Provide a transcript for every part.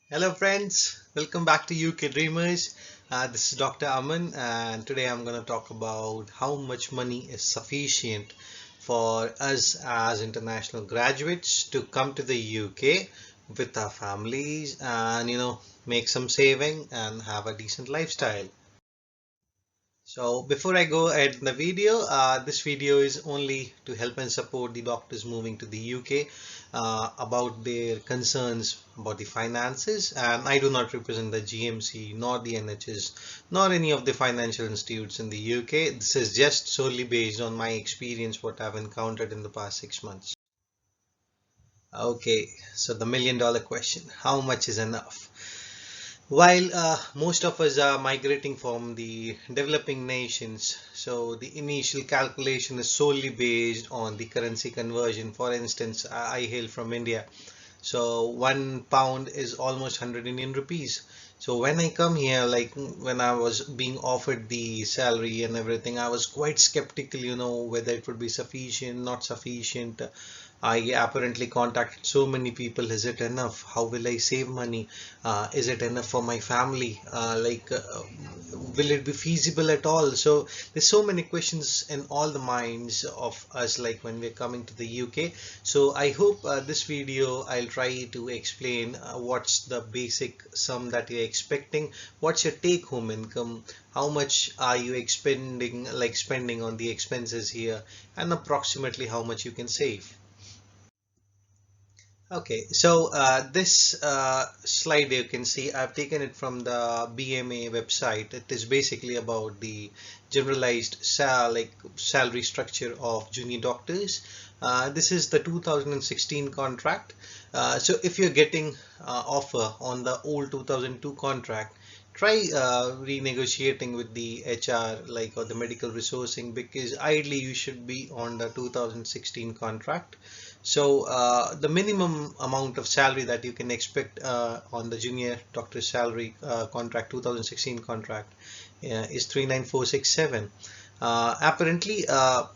Hello friends, welcome back to UK Dreamers. This is Dr. Aman and today I'm going to talk about how much money is sufficient for us as international graduates to come to the UK with our families and make some saving and have a decent lifestyle. So before I go ahead in the video, this video is only to help and support the doctors moving to the UK about their concerns about the finances, and I do not represent the GMC nor the NHS nor any of the financial institutes in the UK. This is just solely based on my experience, what I've encountered in the past 6 months. Okay, so the million-dollar question, how much is enough? While most of us are migrating from the developing nations, so the initial calculation is solely based on the currency conversion. For instance, I hail from India, so 1 pound is almost 100 Indian rupees. So when I come here, like when I was being offered the salary and everything, I was quite skeptical, whether it would be sufficient, not sufficient. I apparently contacted so many people. Is it enough? How will I save money? Is it enough for my family? Will it be feasible at all? So there's so many questions in all the minds of us, like when we're coming to the UK. So I hope this video I'll try to explain what's the basic sum that you're expecting, what's your take-home income, how much are you expending, like spending on the expenses here, and approximately how much you can save. Okay, so this slide you can see I've taken it from the BMA website. It is basically about the generalized salary structure of junior doctors. This is the 2016 contract. So if you're getting offer on the old 2002 contract, try renegotiating with the HR or the medical resourcing, because ideally you should be on the 2016 contract. So the minimum amount of salary that you can expect on the junior doctor salary contract 2016 contract is 39467. Apparently,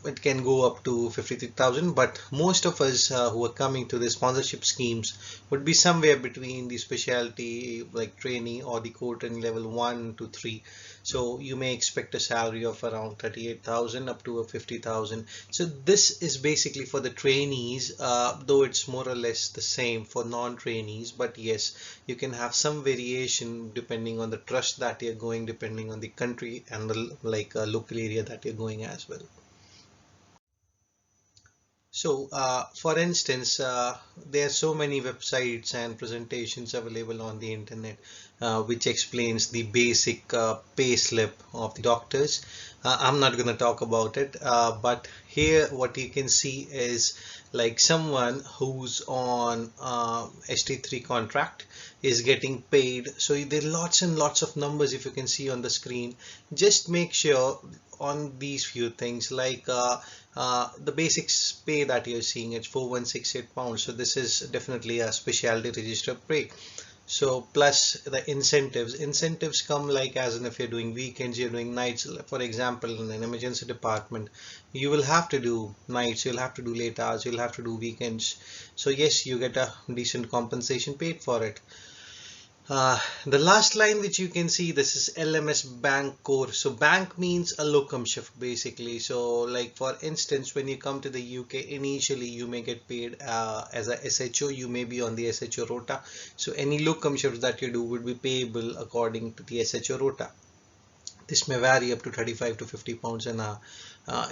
it can go up to 53,000, but most of us who are coming to the sponsorship schemes would be somewhere between the specialty like trainee or the core training level 1 to 3. So you may expect a salary of around 38,000 up to 50,000. So this is basically for the trainees, though it's more or less the same for non-trainees. But yes, you can have some variation depending on the trust that you're going, depending on the country and the local area that you're going as well. So, for instance, there are so many websites and presentations available on the internet which explains the basic pay slip of the doctors. I'm not going to talk about it, but here what you can see is like someone who's on ST3 contract is getting paid. So there are lots and lots of numbers if you can see on the screen. Just make sure on these few things the basic pay that you're seeing is 4168 pounds. So this is definitely a specialty register pay. So plus the incentives come like as in if you're doing weekends, you're doing nights. For example, in an emergency department, you will have to do nights, you'll have to do late hours, you'll have to do weekends. So yes, you get a decent compensation paid for it. The last line which you can see, this is LMS bank core. So bank means a locum shift basically. So like for instance, when you come to the UK, initially you may get paid as a SHO, you may be on the SHO rota. So any locum shifts that you do would be payable according to the SHO rota. This may vary up to 35 to 50 pounds an hour.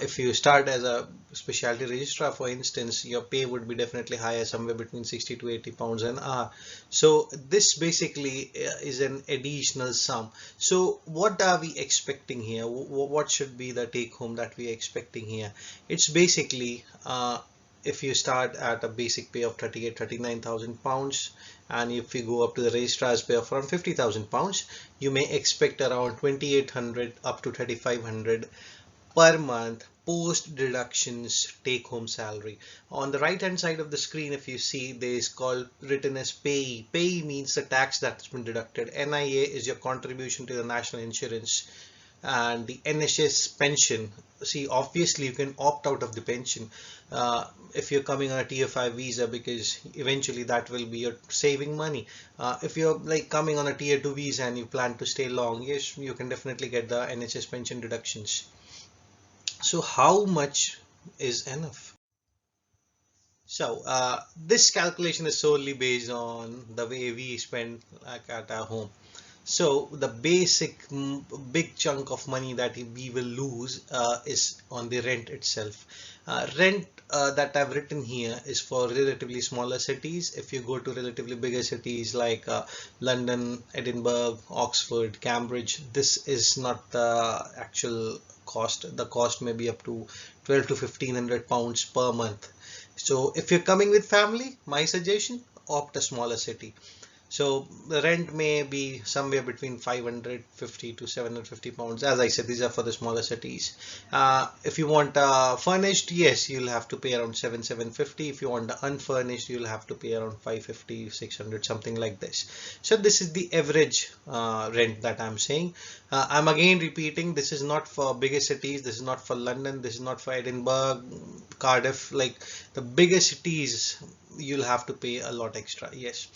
If you start as a specialty registrar, for instance, your pay would be definitely higher, somewhere between 60 to 80 pounds an hour. So this basically is an additional sum. So what are we expecting here? What should be the take home that we are expecting here? It's basically if you start at a basic pay of 39,000 pounds, and if you go up to the registrar's pay of around 50,000 pounds, you may expect around 2,800 up to 3,500 per month post deductions take home salary. On the right hand side of the screen, if you see, there is called written as payee. Payee means the tax that's been deducted. NIA is your contribution to the national insurance. and the NHS pension. See, obviously you can opt out of the pension if you're coming on a tier 5 visa, because eventually that will be your saving money. If you're like coming on a tier 2 visa and you plan to stay long, yes, you can definitely get the NHS pension deductions. So how much is enough? So this calculation is solely based on the way we spend like at our home. So the basic big chunk of money that we will lose is on the rent itself. Rent that I've written here is for relatively smaller cities. If you go to relatively bigger cities like London, Edinburgh, Oxford, Cambridge, this is not the actual cost. The cost may be up to 12 to 1500 pounds per month. So if you're coming with family, my suggestion, opt a smaller city. So the rent may be somewhere between 550 to 750 pounds. As I said, these are for the smaller cities. If you want furnished, yes, you'll have to pay around 750. If you want unfurnished, you'll have to pay around 550, 600, something like this. So this is the average rent that I'm saying. I'm again repeating, this is not for bigger cities. This is not for London. This is not for Edinburgh, Cardiff. Like the bigger cities, you'll have to pay a lot extra. Yes.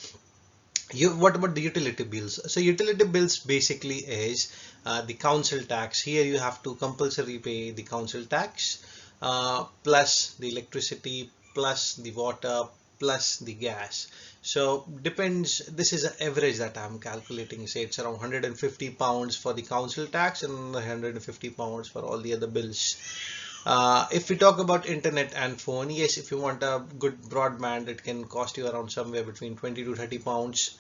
What about the utility bills? So utility bills basically is the council tax. Here you have to compulsory pay the council tax plus the electricity plus the water plus the gas. So depends. This is an average that I'm calculating. Say it's around 150 pounds for the council tax and 150 pounds for all the other bills. If we talk about internet and phone, yes, if you want a good broadband, it can cost you around somewhere between 20 to 30 pounds.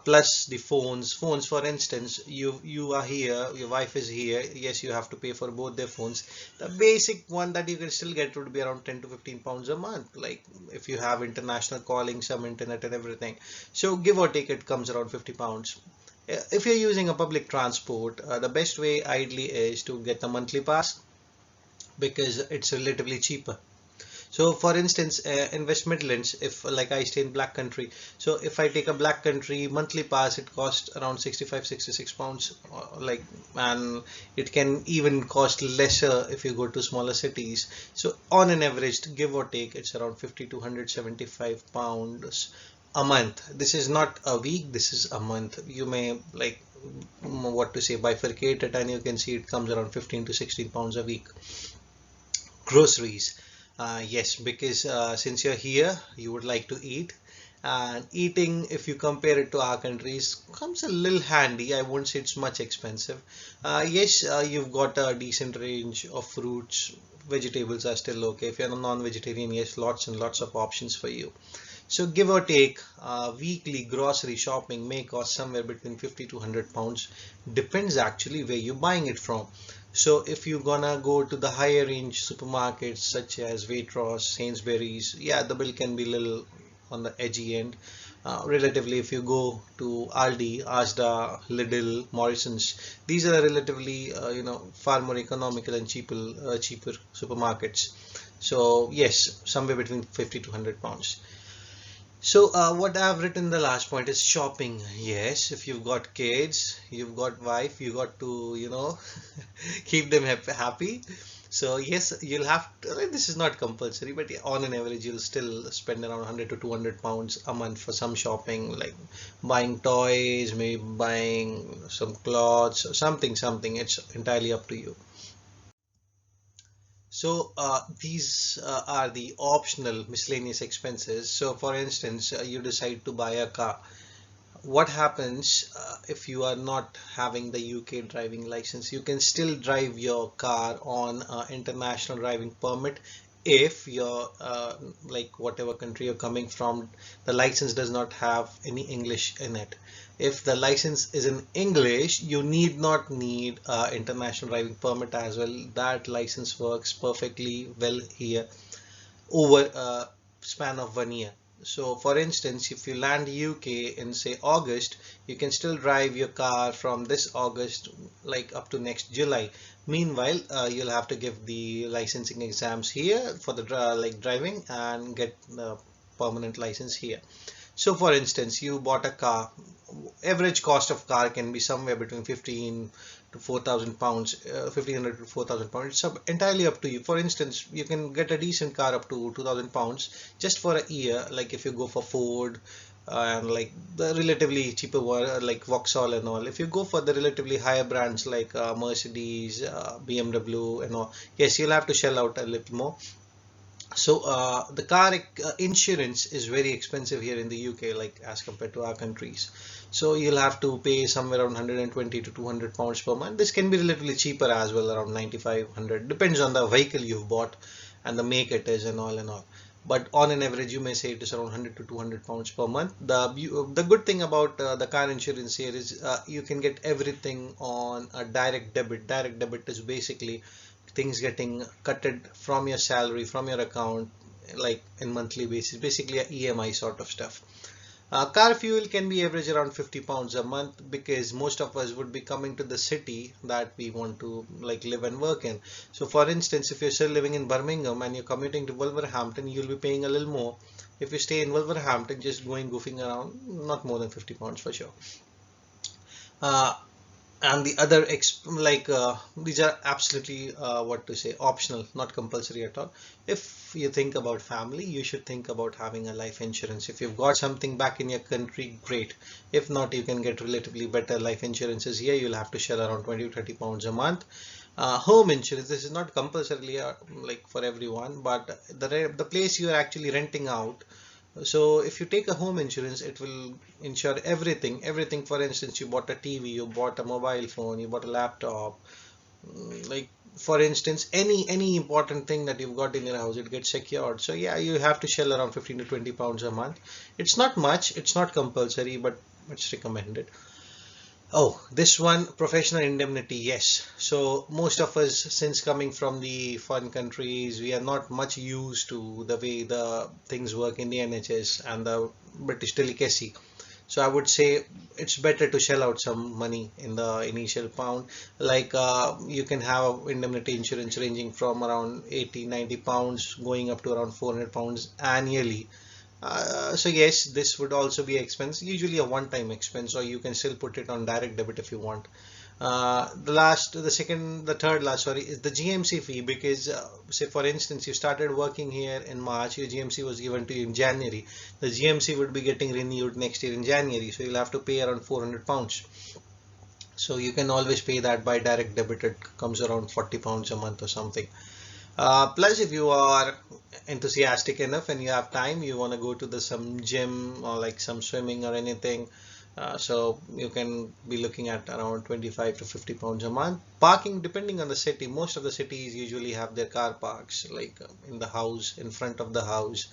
Plus the phones. Phones, for instance, you are here, your wife is here. Yes, you have to pay for both their phones. The basic one that you can still get would be around 10 to 15 pounds a month. Like if you have international calling, some internet and everything. So give or take, it comes around 50 pounds. If you're using a public transport, the best way ideally is to get a monthly pass because it's relatively cheaper. So for instance, in West Midlands, if like I stay in Black Country, so if I take a Black Country monthly pass, it costs around 65, 66 pounds, like, and it can even cost lesser if you go to smaller cities. So on an average, give or take, it's around 50 to 175 pounds a month. This is not a week, this is a month. You may like what to say, bifurcate it, and you can see it comes around 15 to 16 pounds a week. Groceries. Yes, because since you're here, you would like to eat. And eating, if you compare it to our countries, comes a little handy. I won't say it's much expensive. Yes, you've got a decent range of fruits. Vegetables are still okay. If you're a non-vegetarian, yes, lots and lots of options for you. So give or take, weekly grocery shopping may cost somewhere between 50 to 100 pounds. Depends actually where you're buying it from. So if you're gonna go to the higher range supermarkets such as Waitrose, Sainsbury's, yeah, the bill can be a little on the edgy end. Relatively, if you go to Aldi, Asda, Lidl, Morrison's, these are relatively, far more economical and cheaper supermarkets. So yes, somewhere between 50 to 100 pounds. So what I've written the last point is shopping. Yes, if you've got kids, you've got wife, you got to, keep them happy. So yes, you'll have to, like, this is not compulsory, but yeah, on an average, you'll still spend around 100 to 200 pounds a month for some shopping, like buying toys, maybe buying some clothes, or something. It's entirely up to you. So these are the optional miscellaneous expenses. So for instance, you decide to buy a car. What happens if you are not having the UK driving license? You can still drive your car on international driving permit if your like whatever country you're coming from, the license does not have any English in it. If the license is in English, you need not need international driving permit as well. That license works perfectly well here over a span of 1 year. So for instance, if you land UK in say August, you can still drive your car from this August like up to next July. Meanwhile, you'll have to give the licensing exams here for the like driving and get the permanent license here. So for instance, you bought a car. average cost of car can be somewhere between 15 to 4,000 pounds, 1500 to 4,000 pounds. It's entirely up to you. For instance, you can get a decent car up to 2,000 pounds just for a year. Like if you go for Ford and like the relatively cheaper one, like Vauxhall and all. If you go for the relatively higher brands like Mercedes, BMW and all, yes, you'll have to shell out a little more. So the car insurance is very expensive here in the UK, like as compared to our countries. So you'll have to pay somewhere around 120 to 200 pounds per month. This can be relatively cheaper as well, around 95, 100. Depends on the vehicle you've bought and the make it is and all and all. But on an average, you may say it is around 100 to 200 pounds per month. The good thing about the car insurance here is you can get everything on a direct debit. Direct debit is basically things getting cutted from your salary, from your account, like in monthly basis, basically a EMI sort of stuff. Car fuel can be average around 50 pounds a month because most of us would be coming to the city that we want to like live and work in. So for instance, if you're still living in Birmingham and you're commuting to Wolverhampton, you'll be paying a little more. If you stay in Wolverhampton, just going goofing around, not more than 50 pounds for sure. Uh, and the other these are absolutely what to say, optional, not compulsory at all. If you think about family, you should think about having a life insurance. If you've got something back in your country, great. If not, you can get relatively better life insurances here. You'll have to shell around 20 to 30 pounds a month. Home insurance, this is not compulsorily like for everyone, but the place you are actually renting out. So if you take a home insurance, it will insure everything. Everything, for instance, you bought a TV, you bought a mobile phone, you bought a laptop. Like for instance, any important thing that you've got in your house, it gets secured. So yeah, you have to shell around 15 to 20 pounds a month. It's not much, it's not compulsory, but it's recommended. Oh, this one, professional indemnity, yes. So most of us, since coming from the foreign countries, we are not much used to the way the things work in the NHS and the British delicacy. So I would say it's better to shell out some money in the initial pound. Like you can have indemnity insurance ranging from around 80, 90 pounds going up to around 400 pounds annually. So yes, this would also be expense, usually a one-time expense, or you can still put it on direct debit if you want. The third last, sorry, is the GMC fee because say for instance you started working here in March, your GMC was given to you in January. The GMC would be getting renewed next year in January, so you'll have to pay around 400 pounds. So you can always pay that by direct debit. It comes around 40 pounds a month or something. Plus, if you are enthusiastic enough and you have time, you want to go to the some gym or like some swimming or anything. So you can be looking at around 25 to 50 pounds a month. Parking, depending on the city, most of the cities usually have their car parks like in the house, in front of the house,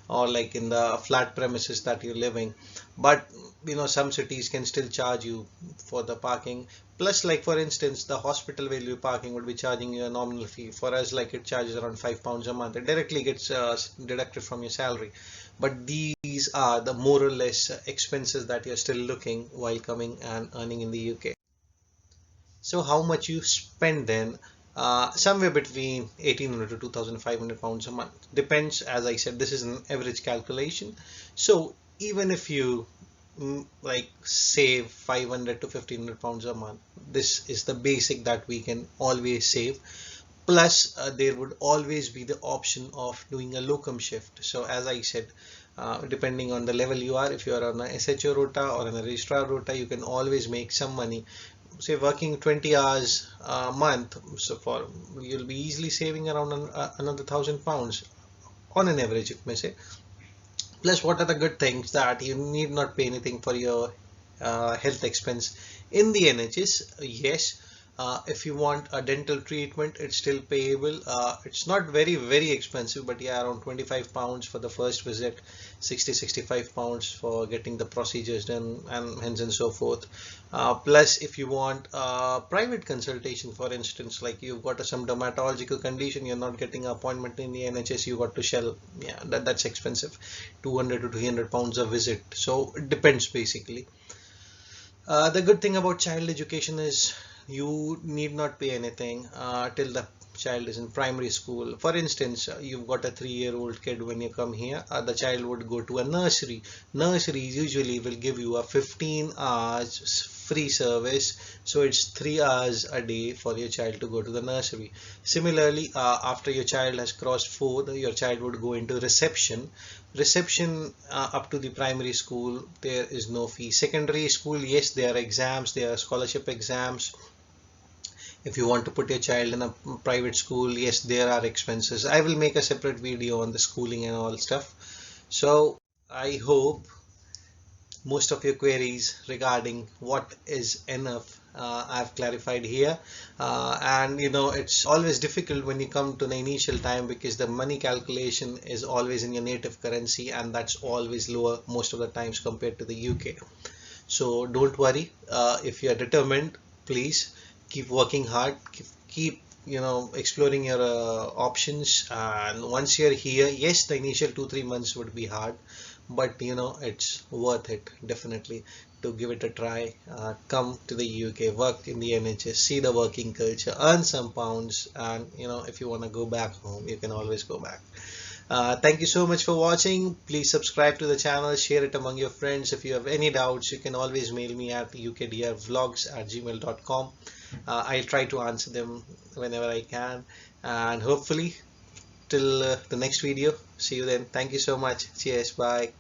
or like in the flat premises that you're living. But you know, some cities can still charge you for the parking. Plus, like for instance, the hospital value parking would be charging you a nominal fee. For us, like it charges around £5 a month. It directly gets deducted from your salary. But these are the more or less expenses that you're still looking while coming and earning in the UK. So how much you spend then? Somewhere between 1800 to 2500 pounds a month. Depends, as I said, this is an average calculation. So even if you like save 500 to 1500 pounds a month, this is the basic that we can always save. Plus there would always be the option of doing a locum shift. So as I said, depending on the level you are, if you are on a SHO rota or on a registrar rota, you can always make some money. Say working 20 hours a month, so for you'll be easily saving around another £1,000 on an average, if may say. Plus, what are the good things that you need not pay anything for your health expense in the NHS? Yes, if you want a dental treatment, it's still payable. It's not very expensive, but yeah, around 25 pounds for the first visit, 65 pounds for getting the procedures done, and hence and so forth. Plus, if you want private consultation, for instance, like you've got some dermatological condition, you're not getting an appointment in the NHS, you got to shell, yeah, that's expensive, 200 to 300 pounds a visit. So it depends basically. The good thing about child education is you need not pay anything till the child is in primary school. For instance, you've got a 3-year-old kid. When you come here, the child would go to a nursery. Nurseries usually will give you a 15 hours free service, so it's 3 hours a day for your child to go to the nursery. Similarly, after your child has crossed 4, your child would go into reception. Up to the primary school there is no fee. Secondary school, yes, there are exams, there are scholarship exams. If you want to put your child in a private school, yes, there are expenses. I will make a separate video on the schooling and all stuff. So I hope most of your queries regarding what is enough I've clarified here. And it's always difficult when you come to the initial time, because the money calculation is always in your native currency, and that's always lower most of the times compared to the UK. So don't worry, if you are determined, please keep working hard, keep exploring your options. And once you're here, yes, the initial 2-3 months would be hard, but it's worth it definitely to give it a try. Come to the UK, work in the NHS, see the working culture, earn some pounds, and if you want to go back home, you can always go back. Thank you so much for watching. Please subscribe to the channel, share it among your friends. If you have any doubts, you can always mail me at ukdrvlogs@gmail.com. I'll try to answer them whenever I can, and hopefully till the next video. See you then. Thank you so much. Cheers. Bye.